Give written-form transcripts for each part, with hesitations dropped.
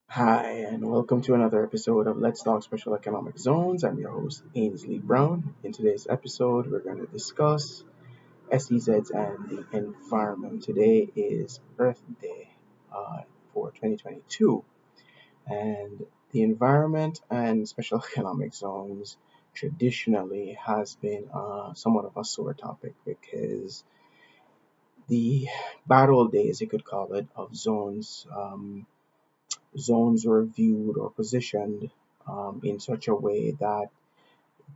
Hi, and welcome to another episode of Let's Talk Special Economic Zones. I'm your host, Ainsley Brown. In today's episode, we're going to discuss SEZs and the environment. Today is Earth Day uh, for 2022, and the environment and special economic zones traditionally has been somewhat of a sore topic because the bad old days, you could call it, of zones were viewed or positioned in such a way that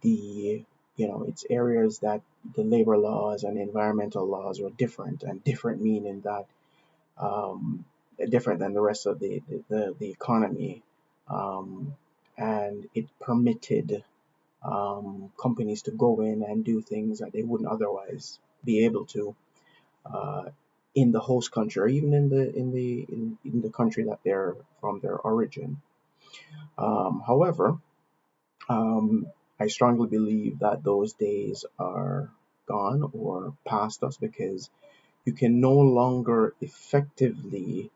the it's areas that the labor laws and environmental laws were different, and different meaning that um, different than the rest of the economy, um, and it permitted companies to go in and do things that they wouldn't otherwise be able to uh, in the host country, or even in the country that they're from their origin. However, um, I strongly believe that those days are gone or past us because you can no longer effectively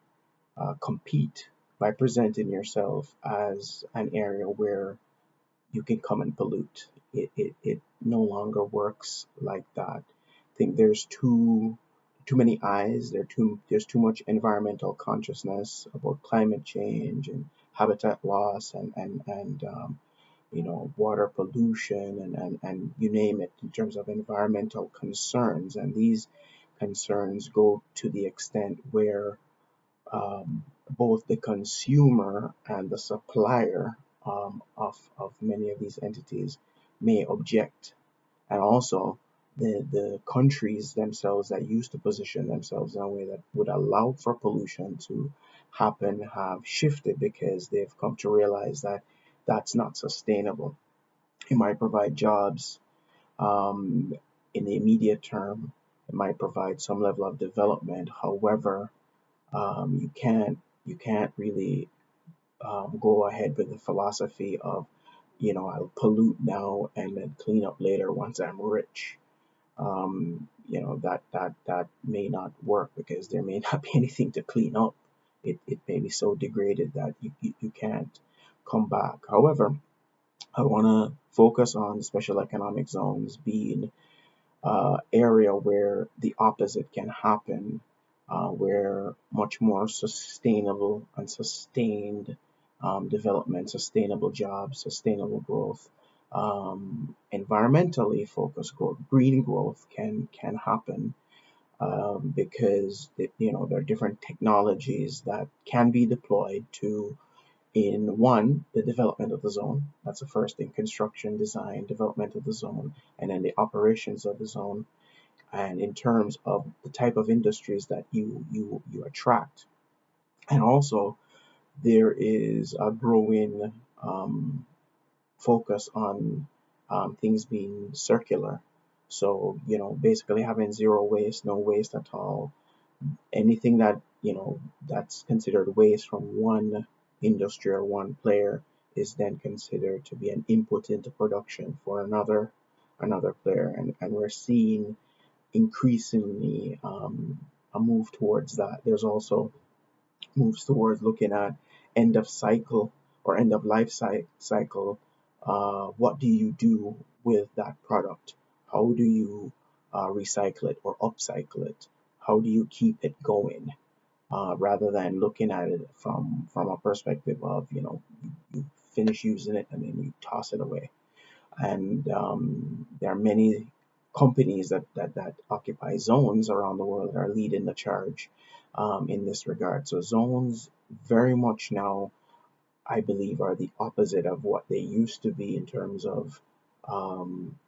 compete by presenting yourself as an area where you can come and pollute. It no longer works like that. I think there's too many eyes. There's too much environmental consciousness about climate change and habitat loss and water pollution and you name it in terms of environmental concerns. And these concerns go to the extent where both the consumer and the supplier of many of these entities may object. And also, the countries themselves that used to position themselves in a way that would allow for pollution to happen have shifted because they've come to realize that that's not sustainable. It might provide jobs um, in the immediate term. It might provide some level of development. However, you can't really go ahead with the philosophy of, I'll pollute now and then clean up later once I'm rich. That may not work because there may not be anything to clean up. It may be so degraded that you can't come back. However, I want to focus on special economic zones being area where the opposite can happen, where much more sustainable and sustained development, sustainable jobs, sustainable growth, environmentally focused growth, green growth can happen because there are different technologies that can be deployed to in one, the development of the zone. That's the first thing: construction, design, development of the zone, and then the operations of the zone. And in terms of the type of industries that you attract, and also there is a growing focus on things being circular. So basically having zero waste, no waste at all. Anything that that's considered waste from one industry or one player is then considered to be an input into production for another player, and we're seeing increasingly a move towards that. There's also moves towards looking at end of cycle or end of life cycle. What do you do with that product? How do you recycle it or upcycle it? How do you keep it going? Rather than looking at it from a perspective of you finish using it and then you toss it away. And there are many companies that occupy zones around the world that are leading the charge in this regard. So zones very much now, I believe, are the opposite of what they used to be in terms of um,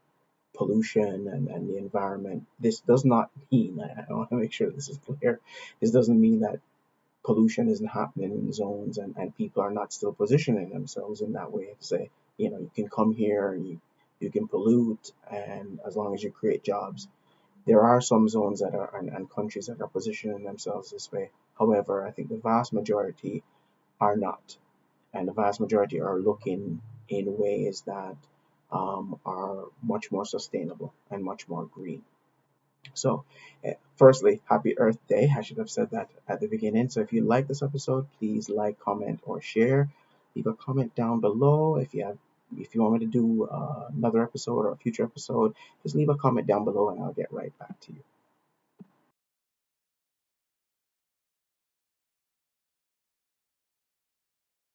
pollution and the environment. This does not mean, I want to make sure this is clear, this doesn't mean that pollution isn't happening in zones, and people are not still positioning themselves in that way to say, you can come here and you can pollute, and as long as you create jobs. There are some zones that are and countries that are positioning themselves this way. However, I think the vast majority are not, and the vast majority are looking in ways that are much more sustainable and much more green. So, firstly, happy Earth Day. I should have said that at the beginning. So, if you like this episode, please like, comment, or share. Leave a comment down below. If you want me to do another episode or a future episode, just leave a comment down below, and I'll get right back to you.